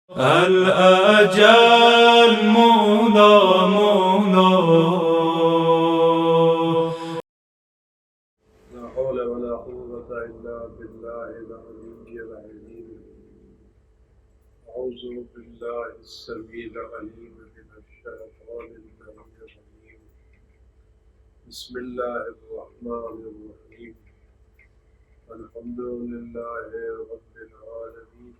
الأجل مولا مولا. لا حول ولا قوة إلا بالله العلي العظيم. أعوذ بالله السميع العليم من الشيطان الرجيم. بسم الله الرحمن الرحيم. الحمد لله رب العالمين،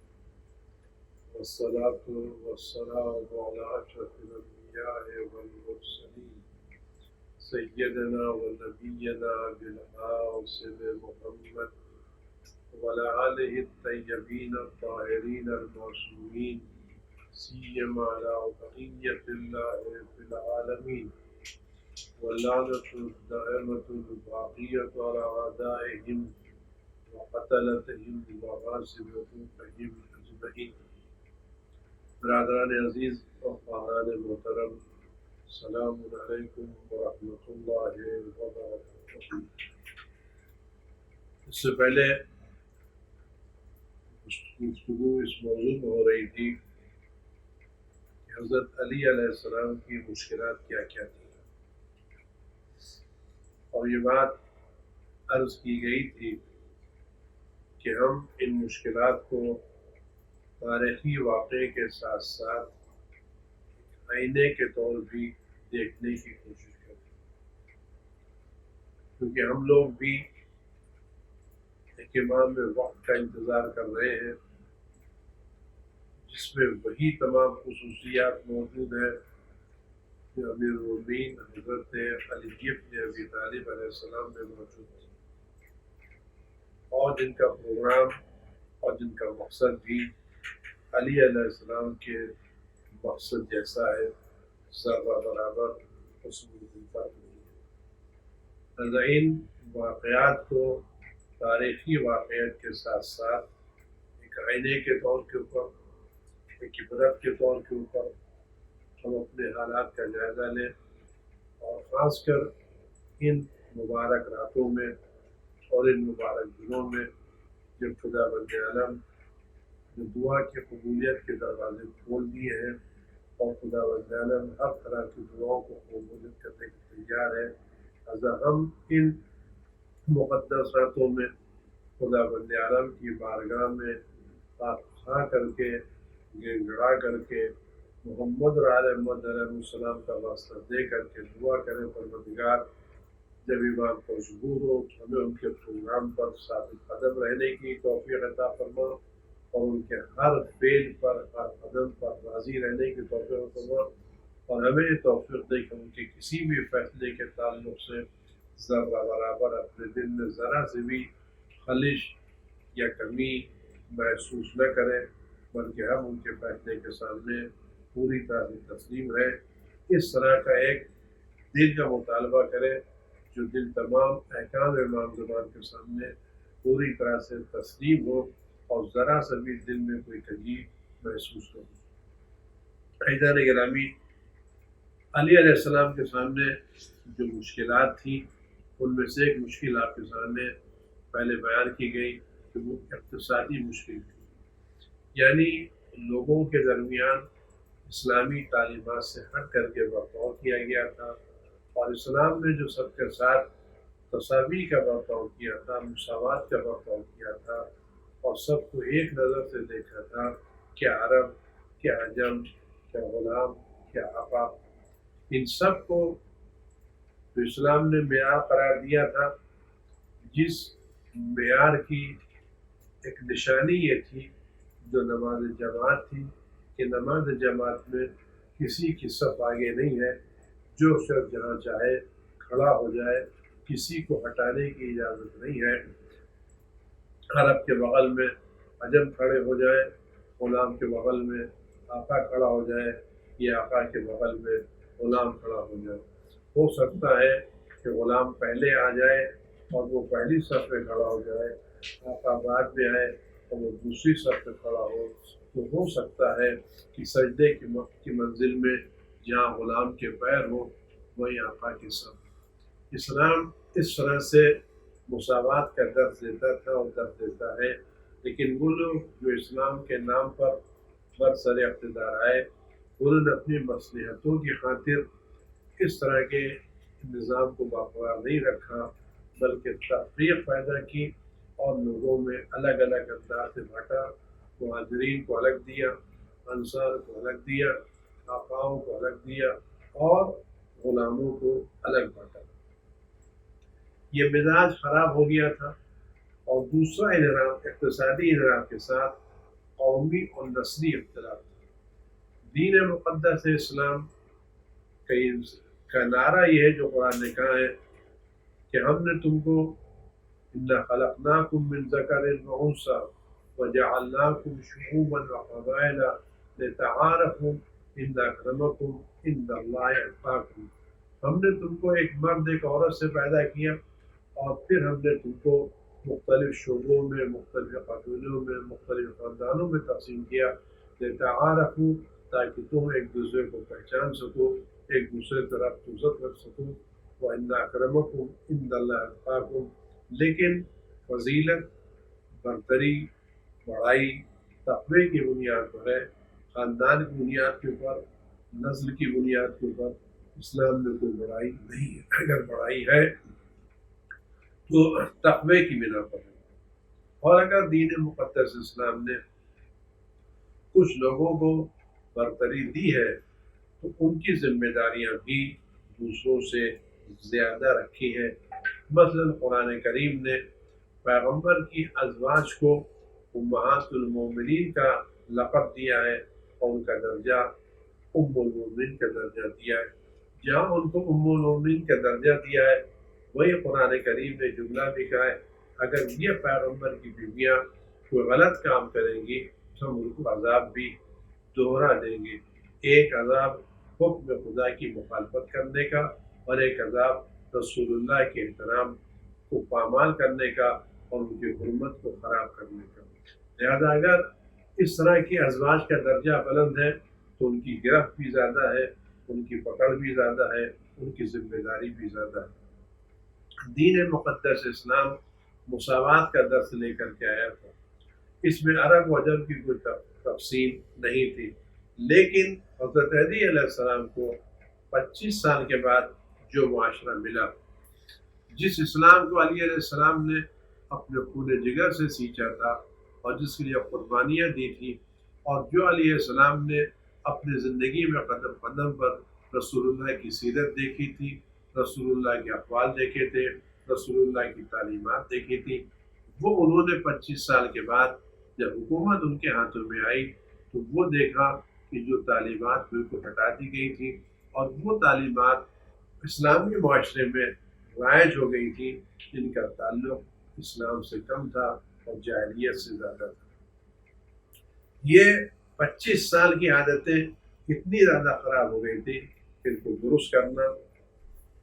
والصلاة والسلام على أشرف الأنبياء والمرسلين سيدنا ونبينا بالقاسم محمد وعلى آله الطيبين الطاهرين المعصومين، سيما على بقية الله في العالمين، واللعنة الدائمة الباقية على أعدائهم وقتلتهم وغاصبهم أجمعين. برادران عزیز اور خواہران محترم، السلام علیکم ورحمۃ اللہ وبرکاتہ۔ اس سے پہلے گفتگو اس موضوع میں ہو رہی تھی کہ حضرت علی علیہ السلام کی مشکلات کیا کیا تھیں، اور یہ بات عرض کی گئی تھی کہ ہم ان مشکلات کو تاریخی واقعے کے ساتھ ساتھ آئینے کے طور بھی دیکھنے کی کوشش کریں، کیونکہ ہم لوگ بھی ایک امام وقت کا انتظار کر رہے ہیں جس میں وہی تمام خصوصیات موجود ہیں جو امیر المومنین حضرت علی بن ابی طالب علیہ السلام میں موجود تھی، اور جن کا پروگرام اور جن کا مقصد بھی علی علیہ السلام کے مقصد جیسا ہے، ذرہ برابر اس میں کوئی فرق نہیں ہے۔ ان واقعات کو تاریخی واقعات کے ساتھ ساتھ ایک آئینے کے طور کے اوپر، ایک عبرت کے طور کے اوپر ہم اپنے حالات کا جائزہ لیں، اور خاص کر ان مبارک راتوں میں اور ان مبارک دنوں میں جب خدا بند عالم جو دعا کی قبولیت کے دروازے کھول دیے ہیں اور خدا بند عالم ہر طرح کی دعاؤں کو قبولیت کرنے کے تیار ہے، لہٰذا ہم ان مقدس راتوں میں خدا بند عالم کی بارگاہ میں پاک خواہ کر کے، گڑگڑا کر کے، محمد علیہ السلام کا واسطہ دے کر کے دعا کریں، پروردگار جب امام کو ظہور ہو ہمیں ان کے پروگرام پر ثابت قدم رہنے کی توفیق عطا فرما، اور ان کے ہر فعل پر، ہر قدم پر راضی رہنے کی توفیق فرما، اور ہمیں توفیق دے کہ ان کے کسی بھی فیصلے کے تعلق سے ذرہ برابر اپنے دل میں ذرا سے بھی خلش یا کمی محسوس نہ کریں، بلکہ ہم ان کے فیصلے کے سامنے پوری طرح سے تسلیم رہیں۔ اس طرح کا ایک دل کا مطالبہ کریں جو دل تمام احکام امام زمان کے سامنے پوری طرح سے تسلیم ہو اور ذرا سا بھی دل میں کوئی تکلیف محسوس ہو۔ عزیزان گرامی، علی علیہ السلام کے سامنے جو مشکلات تھیں ان میں سے ایک مشکل آپ کے سامنے پہلے بیان کی گئی کہ وہ اقتصادی مشکل تھی، یعنی لوگوں کے درمیان اسلامی تعلیمات سے ہٹ کر کے برتاؤ کیا گیا تھا، اور اسلام نے جو سب کے ساتھ تساوی کا برتاؤ کیا تھا، مساوات کا برتاؤ کیا تھا، اور سب کو ایک نظر سے دیکھا تھا، کیا عرب، کیا عجم، کیا غلام، کیا آقا، ان سب کو تو اسلام نے معیار قرار دیا تھا، جس معیار کی ایک نشانی یہ تھی جو نماز جماعت تھی کہ نماز جماعت میں کسی کی صف آگے نہیں ہے، جو شخص جہاں چاہے کھڑا ہو جائے، کسی کو ہٹانے کی اجازت نہیں ہے۔ عرب کے بغل میں عجم کھڑے ہو جائے، غلام کے بغل میں آقا کھڑا ہو جائے، یا آقا کے بغل میں غلام کھڑا ہو جائے۔ ہو سکتا ہے کہ غلام پہلے آ جائے اور وہ پہلی صف میں کھڑا ہو جائے، آقا بعد میں آئے اور وہ دوسری صف میں کھڑا تو ہو سکتا ہے کہ سجدے کی منزل میں جہاں غلام کے پیر ہو وہیں آقا کی صف۔ اسلام اس طرح سے مساوات کا درس دیتا تھا اور درس دیتا ہے، لیکن وہ لوگ جو اسلام کے نام پر برسر اقتدار آئے انہوں نے اپنی مصلحتوں کی خاطر اس طرح کے نظام کو برقرار نہیں رکھا، بلکہ تفریق پیدا کی اور لوگوں میں الگ الگ انداز سے بانٹا۔ مہاجرین کو الگ دیا، انصار کو الگ دیا، آقاؤں کو الگ دیا اور غلاموں کو الگ بانٹا۔ یہ مزاج خراب ہو گیا تھا، اور دوسرا انحراف اقتصادی انحراف کے ساتھ قومی اور نسلی اختلاف تھا۔ دین مقدس اسلام کا نعرہ یہ ہے جو قرآن نے کہا ہے کہ ہم نے تم کو اِنَّا خَلَقْنَاكُم مِّن ذَكَرٍ وَأُنثَىٰ وَجَعَلْنَاكُمْ شُعُوبًا وَقَبَائِلَ لِتَعَارَفُوا إِنَّ أَكْرَمَكُمْ عِندَ اللَّهِ أَتْقَاكُمْ۔ ہم نے تم کو ایک مرد ایک عورت سے پیدا کیا، اور پھر ہم نے تم کو مختلف شعبوں میں، مختلف قبیلوں میں، مختلف خاندانوں میں تقسیم کیا، لِتَعَارَفُوا تاکہ تم ایک دوسرے کو پہچان سکو، ایک دوسرے طرف عزت رکھ سکو۔ وَإِنَّ أَكْرَمَكُمْ عِندَ اللَّهِ أَتْقَاكُمْ۔ لیکن فضیلت، برتری، بڑائی تقوی کی بنیاد پر ہے، خاندان کی بنیاد کے اوپر، نسل کی بنیاد کے اوپر۔ اسلام میں کوئی بڑائی نہیں ہے، اگر بڑائی ہے تو تقوی کی بنا پر ہے۔ اور اگر دین مقدس اسلام نے کچھ لوگوں کو برتری دی ہے تو ان کی ذمہ داریاں بھی دوسروں سے زیادہ رکھی ہیں۔ مثلا قرآن کریم نے پیغمبر کی ازواج کو امہات المومنین کا لقب دیا ہے، اور ان کا درجہ ام المومنین کا درجہ دیا ہے۔ جہاں ان کو ام المومنین کا درجہ دیا ہے، وہی قرآن کریم نے جملہ بھی کہا ہے اگر یہ پیغمبر کی بیویاں کوئی غلط کام کریں گی تو ہم ان کو عذاب بھی دوہرا دیں گے۔ ایک عذاب حکم خدا کی مخالفت کرنے کا، اور ایک عذاب رسول اللہ کے احترام کو پامال کرنے کا اور ان کی حرمت کو خراب کرنے کا۔ لہذا اگر اس طرح کی ازواج کا درجہ بلند ہے تو ان کی گرفت بھی زیادہ ہے، ان کی پکڑ بھی زیادہ ہے، ان کی ذمہ داری بھی زیادہ ہے۔ دین مقدس اسلام مساوات کا درس لے کر کے آیا تھا۔ اس میں عرب و عجم کی کوئی تقسیم نہیں تھی، لیکن حضرت علی علیہ السلام کو 25 سال کے بعد جو معاشرہ ملا، جس اسلام کو علی علیہ السلام نے اپنے خون جگر سے سینچا تھا اور جس کے لیے قربانیاں دی تھی، اور جو علیہ السلام نے اپنے زندگی میں قدم قدم پر رسول اللہ کی سیرت دیکھی تھی، رسول اللہ کے اقوال دیکھے تھے، رسول اللہ کی تعلیمات دیکھی تھی، وہ انہوں نے 25 سال کے بعد جب حکومت ان کے ہاتھوں میں آئی تو وہ دیکھا کہ جو تعلیمات بالکل ہٹا دی گئی تھی، اور وہ تعلیمات اسلامی معاشرے میں رائج ہو گئی تھی جن کا تعلق اسلام سے کم تھا اور جاہلیت سے زیادہ تھا۔ یہ 25 سال کی عادتیں اتنی زیادہ خراب ہو گئی تھی کہ ان کو درست کرنا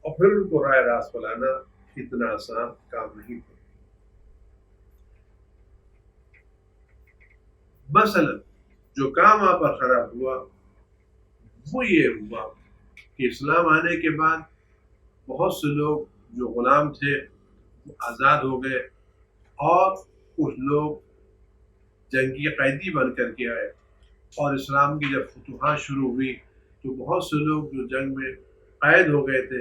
اور پھر ان کو رائے راست پلانا اتنا آسان کام نہیں تھا۔ مثلا جو کام وہاں پر خراب ہوا وہ یہ ہوا کہ اسلام آنے کے بعد بہت سے لوگ جو غلام تھے وہ آزاد ہو گئے، اور کچھ لوگ جنگی قیدی بن کر کے آئے، اور اسلام کی جب فتوحات شروع ہوئی تو بہت سے لوگ جو جنگ میں قید ہو گئے تھے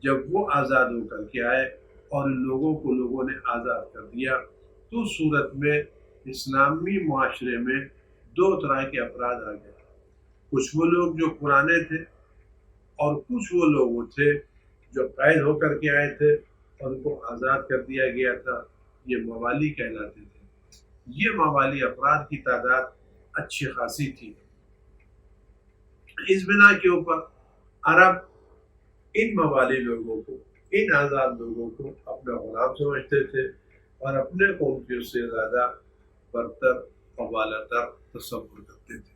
جب وہ آزاد ہو کر کے آئے اور ان لوگوں کو لوگوں نے آزاد کر دیا، تو اس صورت میں اسلامی معاشرے میں دو طرح کے افراد آ گئے۔ کچھ وہ لوگ جو پرانے تھے، اور کچھ وہ لوگ تھے جو قید ہو کر کے آئے تھے اور ان کو آزاد کر دیا گیا تھا، یہ موالی کہلاتے تھے۔ یہ موالی افراد کی تعداد اچھی خاصی تھی۔ اس بنا کے اوپر عرب ان موالی لوگوں کو، ان آزاد لوگوں کو اپنا غلام سمجھتے تھے، اور اپنے کو ان کے سے زیادہ برتر اور بالاتر تصور کرتے تھے۔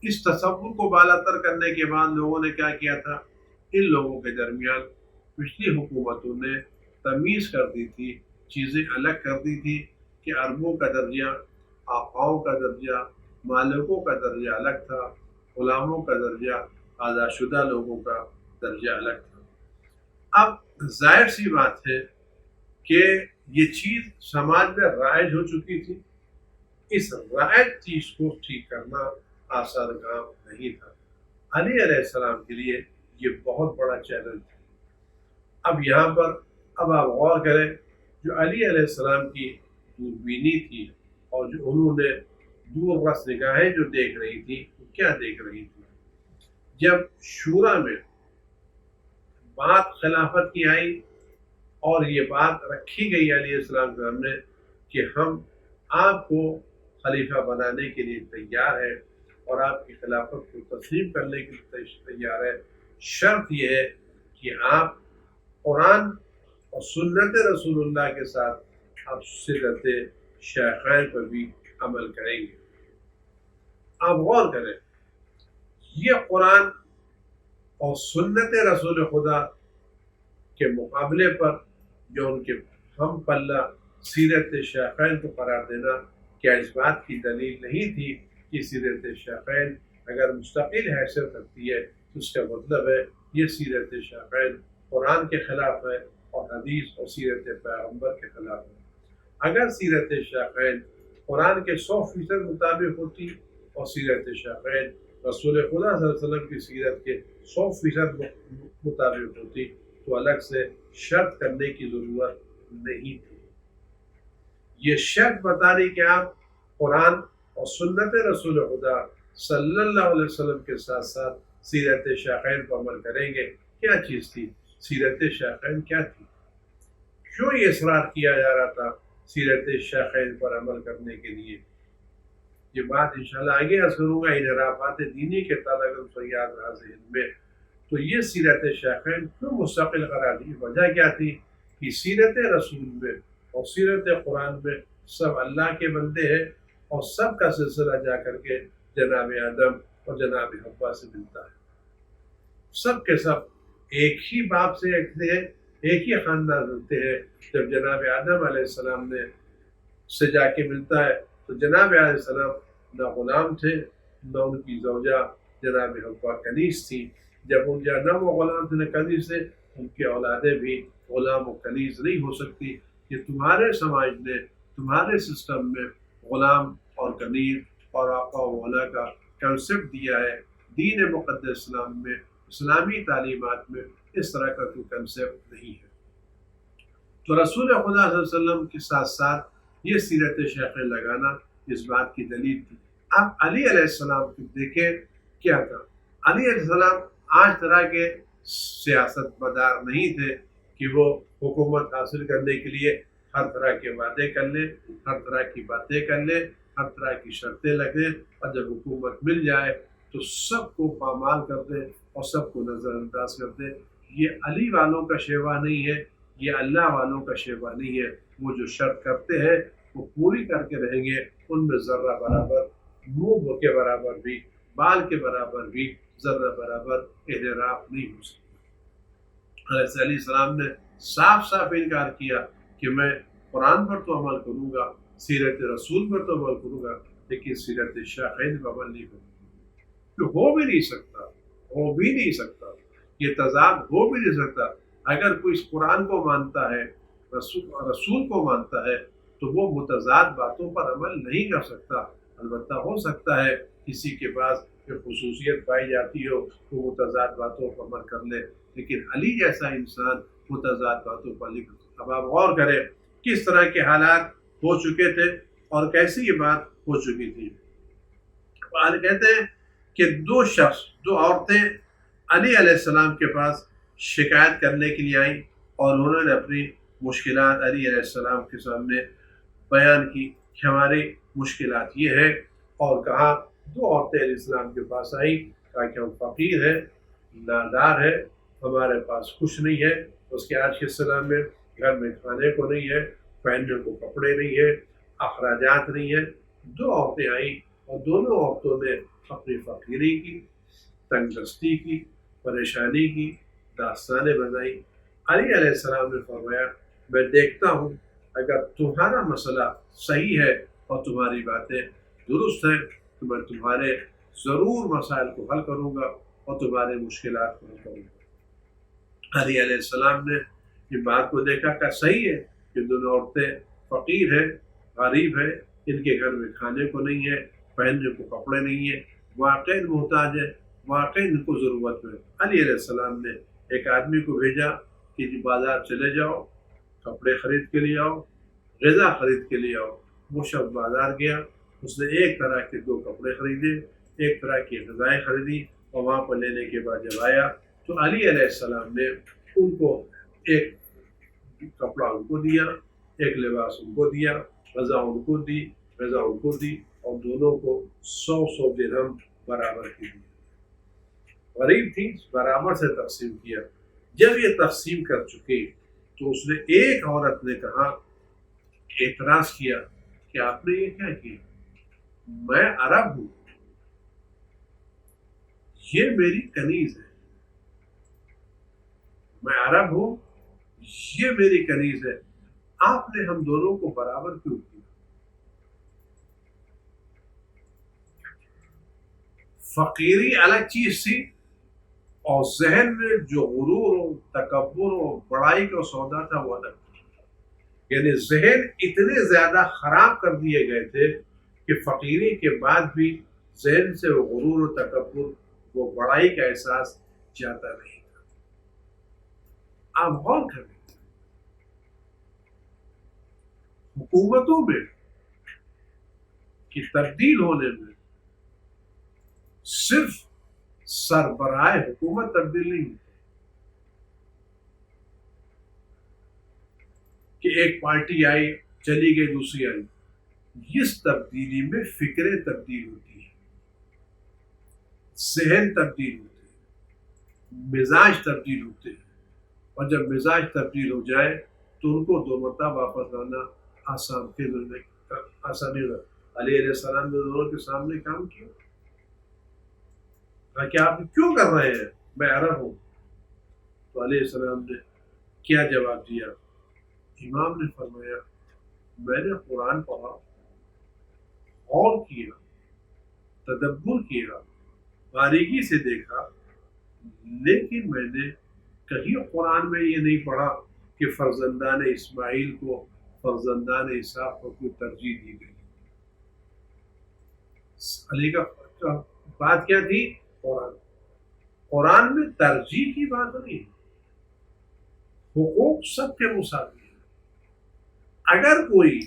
اس تصور کو بالاتر کرنے کے بعد لوگوں نے کیا کیا تھا، ان لوگوں کے درمیان پچھلی حکومتوں نے تمیز کر دی تھی، چیزیں الگ کر دی تھی کہ عربوں کا درجہ، آقاؤں کا درجہ، مالکوں کا درجہ الگ تھا، غلاموں کا درجہ، آزاد شدہ لوگوں کا درجہ الگ تھا۔ اب ظاہر سی بات ہے کہ یہ چیز سماج میں رائج ہو چکی تھی، اس رائج چیز کو ٹھیک کرنا آسان کام نہیں تھا۔ علی علیہ السلام کے لیے یہ بہت بڑا چیلنج تھا۔ اب یہاں پر اب آپ غور کریں، جو علی علیہ السلام کی دوربینی تھی اور جو انہوں نے دور رس نگاہیں جو دیکھ رہی تھی، وہ کیا دیکھ رہی تھی؟ جب شورا میں بات خلافت کی آئی اور یہ بات رکھی گئی علیہ السلام کے سامنے کہ ہم آپ کو خلیفہ بنانے کے لیے تیار ہے اور آپ کی خلافت کو تسلیم کرنے کے لیے تیار ہے، شرط یہ ہے کہ آپ قرآن اور سنت رسول اللہ کے ساتھ آپ سیرت شیخین پر بھی عمل کریں گے۔ آپ غور کریں، یہ قرآن اور سنت رسول خدا کے مقابلے پر جو ان کے ہم پلہ سیرت شیخین کو قرار دینا، کیا اس بات کی دلیل نہیں تھی کہ سیرت شیخین اگر مستقل حیثیت رکھتی ہے تو اس کا مطلب ہے یہ سیرت شیخین قرآن کے خلاف ہے اور حدیث اور سیرت پیغمبر کے خلاف ہے۔ اگر سیرت شیخین قرآن کے 100% مطابق ہوتی اور سیرت شیخین رسول خدا صلی اللہ علیہ وسلم کی سیرت کے 100% مطابق ہوتی تو الگ سے شرط کرنے کی ضرورت نہیں تھی۔ یہ شرط بتانے کہ آپ قرآن اور سنت رسول خدا صلی اللہ علیہ وسلم کے ساتھ ساتھ سیرت شیخین پر عمل کریں گے، کیا چیز تھی؟ سیرت شیخین کیا تھی؟ کیوں یہ اصرار کیا جا رہا تھا سیرت شیخین پر عمل کرنے کے لیے؟ یہ بات انشاءاللہ آگے عرض کروں گا انحرافات دینی کے تعلق سے یاد رہا ذہن میں۔ تو یہ سیرت شیخین کیوں مستقل قرار دی؟ وجہ کیا تھی کہ سیرت رسول میں اور سیرت قرآن میں سب اللہ کے بندے ہیں اور سب کا سلسلہ جا کر کے جناب آدم اور جناب حوا سے ملتا ہے۔ سب کے سب ایک ہی باپ سے ہیں، ایک ہی خاندان ملتے ہیں۔ جب جناب آدم علیہ السلام سے جا کے ملتا ہے تو جناب علیہ السلام نہ غلام تھے، نہ ان کی زوجہ جناب حوا کنیز تھی۔ جب ان نہ وہ غلام تھے نہ کنیز تھے، ان کے اولادیں بھی غلام و کنیز نہیں ہو سکتی۔ یہ تمہارے سماج نے، تمہارے سسٹم میں غلام اور کنیز اور آقا و مولا کا کنسپٹ دیا ہے۔ دین مقدس اسلام میں، اسلامی تعلیمات میں اس طرح کا کوئی کنسپٹ نہیں ہے۔ تو رسول خدا صلی اللہ علیہ وسلم کے ساتھ ساتھ یہ سیرت شیخین لگانا اس بات کی دلیل تھی۔ اب علی علیہ السلام کو دیکھیں کیا تھا۔ علی علیہ السلام آج طرح کے سیاست مدار نہیں تھے کہ وہ حکومت حاصل کرنے کے لیے ہر طرح کے وعدے کر لیں، ہر طرح کی باتیں کر لیں، ہر طرح کی شرطیں لگیں اور جب حکومت مل جائے تو سب کو پامال کر دیں اور سب کو نظر انداز کر دیں۔ یہ علی والوں کا شیوا نہیں ہے، یہ اللہ والوں کا شیوا نہیں ہے۔ وہ جو شرط کرتے ہیں وہ پوری کر کے رہیں گے، ان میں ذرہ برابر، منہ کے برابر بھی، بال کے برابر بھی ذرہ برابر انحراف نہیں ہو سکتا۔ حضرت علیہ السلام نے صاف صاف انکار کیا کہ میں قرآن پر تو عمل کروں گا، سیرت رسول پر تو عمل کروں گا، لیکن سیرت شیخین پر عمل نہیں کروں گا۔ تو ہو بھی نہیں سکتا، ہو بھی نہیں سکتا، یہ تضاد ہو بھی نہیں سکتا۔ اگر کوئی اس قرآن کو مانتا ہے، رسول کو مانتا ہے، تو وہ متضاد باتوں پر عمل نہیں کر سکتا۔ البتہ ہو سکتا ہے کسی کے پاس جو خصوصیت پائی جاتی ہو وہ متضاد باتوں پر عمل کر لے، لیکن علی جیسا انسان متضاد باتوں پر نہیں کر سکتا۔ اب آپ غور کریں کس طرح کے حالات ہو چکے تھے اور کیسی یہ بات ہو چکی تھی۔ آج کہتے ہیں کہ دو عورتیں علی علیہ السلام کے پاس شکایت کرنے کے لیے آئیں اور انہوں نے اپنی مشکلات علی علیہ السلام کے سامنے بیان کی کہ ہماری مشکلات یہ ہے، اور کہا دو عورتیں علیہ السلام کے پاس آئیں، کہا کہ ہم فقیر ہیں، نادار ہیں، ہمارے پاس کچھ نہیں ہے۔ اس کے آج کے السلام میں گھر میں کھانے کو نہیں ہے، پہننے کو کپڑے نہیں ہے، اخراجات نہیں ہے۔ دو عورتیں آئیں اور دونوں عورتوں نے اپنی فقیری کی، تنگ دستی کی، پریشانی کی داستانیں بنائی۔ علی علیہ السلام نے فرمایا میں دیکھتا ہوں اگر تمہارا مسئلہ صحیح ہے اور تمہاری باتیں درست ہیں تو میں تمہارے ضرور مسائل کو حل کروں گا اور تمہارے مشکلات کو حل کروں گا۔ علی علیہ السلام نے یہ بات کو دیکھا کہ صحیح ہے کہ دونوں عورتیں فقیر ہیں، غریب ہیں، ان کے گھر میں کھانے کو نہیں ہے، پہننے کو کپڑے نہیں ہیں، واقعی محتاج ہے، واقعی ان کو ضرورت ہے۔ علی علیہ السلام نے ایک آدمی کو بھیجا کہ جی بازار چلے جاؤ، کپڑے خرید کے لے آؤ، غذا خرید کے لے آؤ۔ وہ شخص بازار گیا، اس نے ایک طرح کے 2 کپڑے خریدے، ایک طرح کی غذائیں خریدی، اور وہاں پر لینے کے بعد جب آیا تو علی علیہ السلام نے ان کو ایک کپڑا ان کو دیا، ایک لباس ان کو دیا، غذا ان کو دی، غذا ان کو دی، اور دونوں کو 100 درہم برابر کی دی۔ غریب تھی، برابر سے تقسیم کیا۔ جب یہ تقسیم کر چکے تو اس نے ایک عورت نے کہا، اعتراض کیا کہ آپ نے یہ کیا کیا؟ میں عرب ہوں، یہ میری کنیز ہے، میں عرب ہوں، یہ میری کنیز ہے، آپ نے ہم دونوں کو برابر کیوں کیا؟ فقیری الگ چیز تھی، اور ذہن میں جو غرور و تکبر و بڑائی کا سودا تھا وہ الگ تھا۔ یعنی ذہن اتنے زیادہ خراب کر دیے گئے تھے کہ فقیری کے بعد بھی ذہن سے وہ غرور و تکبر، وہ بڑائی کا احساس جاتا نہیں تھا۔ آپ غور کریں، حکومتوں میں کی تبدیل ہونے میں صرف سربراہ حکومت تبدیل نہیں ہوتی کہ ایک پارٹی آئی چلی گئی دوسری آئی، اس تبدیلی میں فکریں تبدیل ہوتی ہیں، ذہن تبدیل ہوتے ہیں، مزاج تبدیل ہوتے ہیں، اور جب مزاج تبدیل ہو جائے تو ان کو 2 مرتبہ واپس لانا آسان نہیں ہوتا۔ علی علیہ السلام نے دونوں کے سامنے کام کیا کہ آپ کیوں کر رہے ہیں؟ میں عرب ہوں۔ تو علیہ السلام نے کیا جواب دیا؟ امام نے فرمایا، میں نے قرآن پڑھا، غور کیا، تدبر کیا، باریکی سے دیکھا، لیکن میں نے کہیں قرآن میں یہ نہیں پڑھا کہ فرزندان اسماعیل کو فرزندان اسحاق کو کوئی ترجیح دی گئی۔ علی کا بات کیا تھی؟ قرآن میں ترجیح کی بات نہیں، حقوق سب کے مساوی ہیں۔ اگر کوئی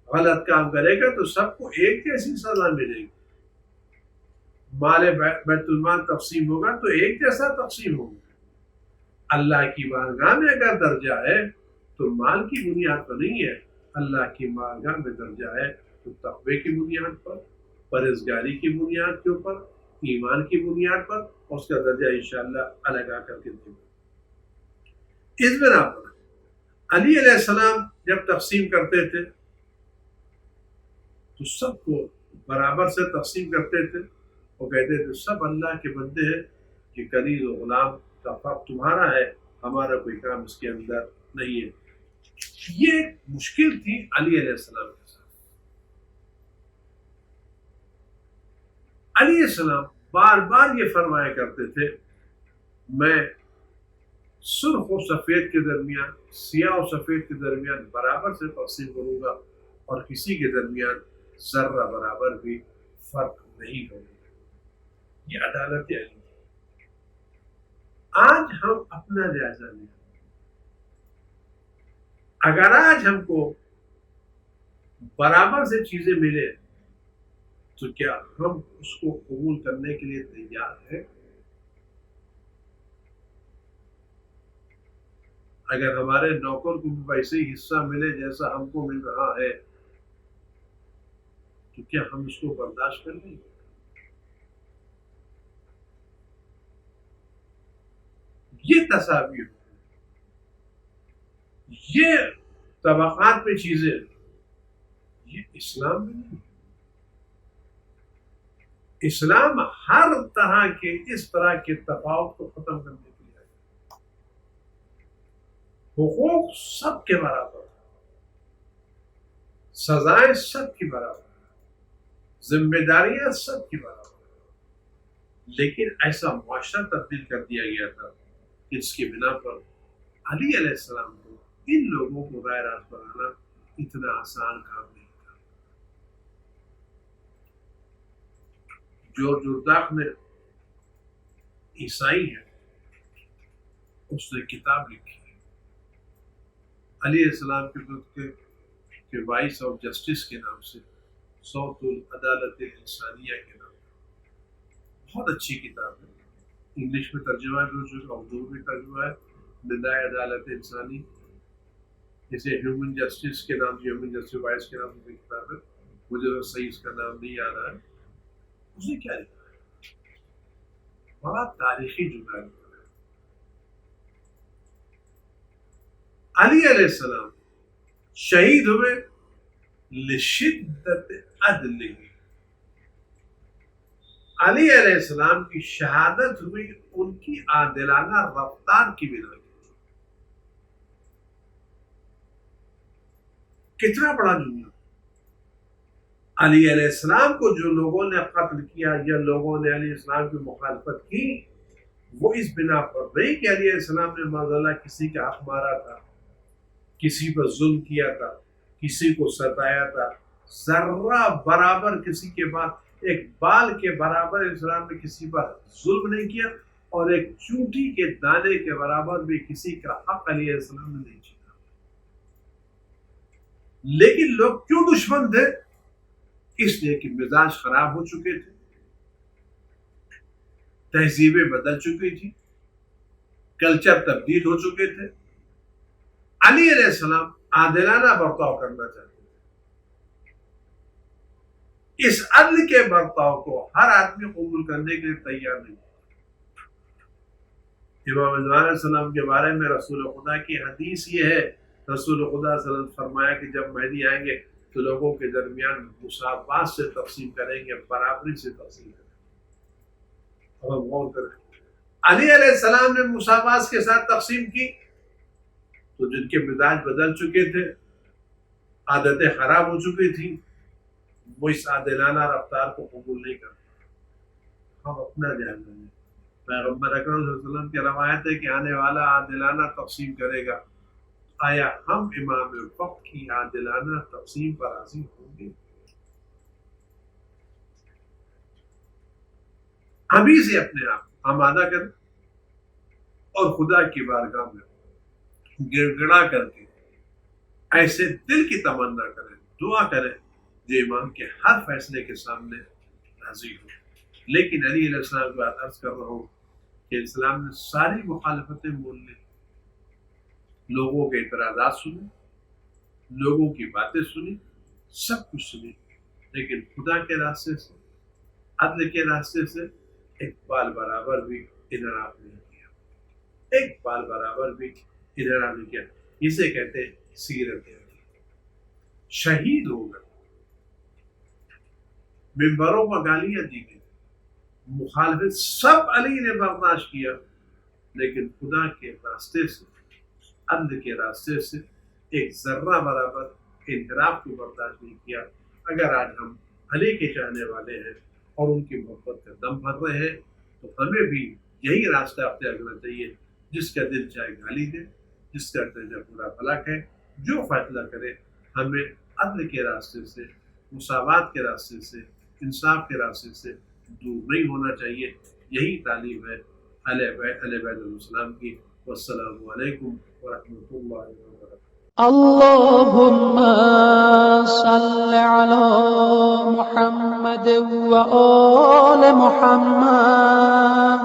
غلط کام کرے گا تو سب کو ایک جیسی سزا ملے گی، مال بیت المال تقسیم ہوگا تو ایک جیسا تقسیم ہوگا۔ اللہ کی بارگاہ میں اگر درجہ ہے تو مال کی بنیاد پر نہیں ہے، اللہ کی بارگاہ میں درجہ ہے تو تقوی کی بنیاد پر، پرہیزگاری کی بنیاد کے اوپر، ایمان کی بنیاد پر، اس کا درجہ انشاءاللہ الگ آ کر کے دے گا۔ اس بنا پر علی علیہ السلام جب تقسیم کرتے تھے تو سب کو برابر سے تقسیم کرتے تھے، وہ کہتے تھے سب اللہ کے بندے ہیں، کہ کنیز و غلام کا فرق تمہارا ہے، ہمارا کوئی کام اس کے اندر نہیں ہے۔ یہ مشکل تھی علی علیہ السلام کے ساتھ۔ علی علیہ السلام بار بار یہ فرمایا کرتے تھے، میں سرخ و سفید کے درمیان، سیاہ و سفید کے درمیان برابر سے تقسیم کروں گا، اور کسی کے درمیان ذرہ برابر بھی فرق نہیں کروں گا۔ یہ عدالت علی۔ آج ہم اپنا جائزہ لیں، اگر آج ہم کو برابر سے چیزیں ملے تو کیا ہم اس کو قبول کرنے کے لیے تیار ہیں؟ اگر ہمارے نوکر کو بھی ویسے ہی حصہ ملے جیسا ہم کو مل رہا ہے تو کیا ہم اس کو برداشت کر لیں گے؟ یہ تصاویر، یہ طبقات میں چیزیں، یہ اسلام میں نہیں۔ اسلام ہر طرح کے اس طرح کے تفاوت کو ختم کرنے کے لیے آیا۔ حقوق سب کے برابر، سزائیں سب کی برابر، ذمہ داریاں سب کی برابر، لیکن ایسا معاشرہ تبدیل کر دیا گیا تھا کہ اس کی بنا پر علی علیہ السلام کو ان لوگوں کو رائے راست بنانا اتنا آسان کام نہیں تھا۔ جرداق نے عیسائی ہے، اس نے کتاب لکھی ہے علی علیہ السلام کے وائس آف جسٹس کے نام سے، صوت العدالت انسانیہ کے نام سے، بہت اچھی کتاب ہے، انگلش میں ترجمہ بھی ہو چکا، اردو میں ترجمہ ہے، ندائے عدالت انسانی، جسے ہیومن جسٹس کے نام سے، ہیومن جسٹس وائس کے نام سے کتاب ہے، مجھے صحیح اس کا نام نہیں آ رہا ہے۔ اس نے کیا لکھا ہے؟ بڑا تاریخی جملہ لکھا ہے۔ علی علیہ السلام شہید ہوئے لشدت عدلہ، علی علیہ السلام کی شہادت ہوئی ان کی عادلانہ رفتار کی بنا پر۔ کتنا بڑا جملہ! علی علیہ السلام کو جو لوگوں نے قتل کیا یا لوگوں نے علیہ السلام کی مخالفت کی، وہ اس بنا پر نہیں کہ علیہ السلام نے معاذ کسی کا حق مارا تھا، کسی پر ظلم کیا تھا، کسی کو ستایا تھا، ذرہ برابر کسی کے بعد ایک بال کے برابر اسلام نے کسی پر ظلم نہیں کیا، اور ایک چونٹی کے دانے کے برابر بھی کسی کا حق علیہ السلام نے نہیں چھینا۔ لیکن لوگ کیوں دشمن تھے؟ اس لیے کہ مزاج خراب ہو چکے تھے، تہذیبیں بدل چکی تھی، کلچر تبدیل ہو چکے تھے۔ علی علیہ السلام عادلانہ برتاؤ کرنا چاہتے تھے، اس عدل کے برتاؤ کو ہر آدمی قبول کرنے کے لیے تیار نہیں۔ امام زمان علیہ السلام کے بارے میں رسول خدا کی حدیث یہ ہے، رسول خدا صلی اللہ علیہ وسلم فرمایا کہ جب مہدی آئیں گے تو لوگوں کے درمیان مساوات سے تقسیم کریں گے، برابری سے تقسیم کریں گے۔ اور غور کریں، علی علیہ السلام نے مساوات کے ساتھ تقسیم کی تو جن کے مزاج بدل چکے تھے، عادتیں خراب ہو چکی تھی، وہ اس عادلانہ رفتار کو قبول نہیں کرتے۔ ہم اپنا جائزہ لیں، پیغمبر اکرم صلی اللہ علیہ وسلم کی روایت ہے کہ آنے والا عادلانہ تقسیم کرے گا، آیا ہم امام وقت کی عادلانہ تقسیم پر راضی ہوں گے؟ ابھی سے اپنے آپ آمادہ کریں اور خدا کی بارگاہ میں گڑ گڑا کر کے ایسے دل کی تمنا کریں، دعا کریں جو امام کے ہر فیصلے کے سامنے راضی ہو۔ لیکن علی علیہ السلام کی بات عرض کر رہا ہوں کہ اسلام نے ساری مخالفتیں مول لی، لوگوں کے اعتراضات سنے، لوگوں کی باتیں سنی، سب کچھ سنی، لیکن خدا کے راستے سے، عدل کے راستے سے ایک بال برابر بھی انحراف نہیں کیا، ایک بال برابر بھی انحراف نہیں کیا۔ اسے کہتے ہیں سیرت علی۔ شہید ہو گئے، ممبروں پر گالیاں دی گئی، مخالفت سب علی نے برداشت کیا، لیکن خدا کے راستے سے، عدل کے راستے سے ایک ذرہ برابر انحراف کو برداشت نہیں کیا۔ اگر آج ہم علی کے چاہنے والے ہیں اور ان کی محبت کا دم بھر رہے ہیں تو ہمیں بھی یہی راستہ اختیار کرنا چاہیے، جس کا دل چاہے گالی دے، جس کا دل پورا بھلا ہے، جو فیصلہ کرے، ہمیں عدل کے راستے سے، مساوات کے راستے سے، انصاف کے راستے سے دور نہیں ہونا چاہیے۔ یہی تعلیم ہے اہل بیت علیہ السلام کی۔ والسلام علیکم ورحمۃ اللہ وبرکاتہ۔ اللهم صل على محمد وآل محمد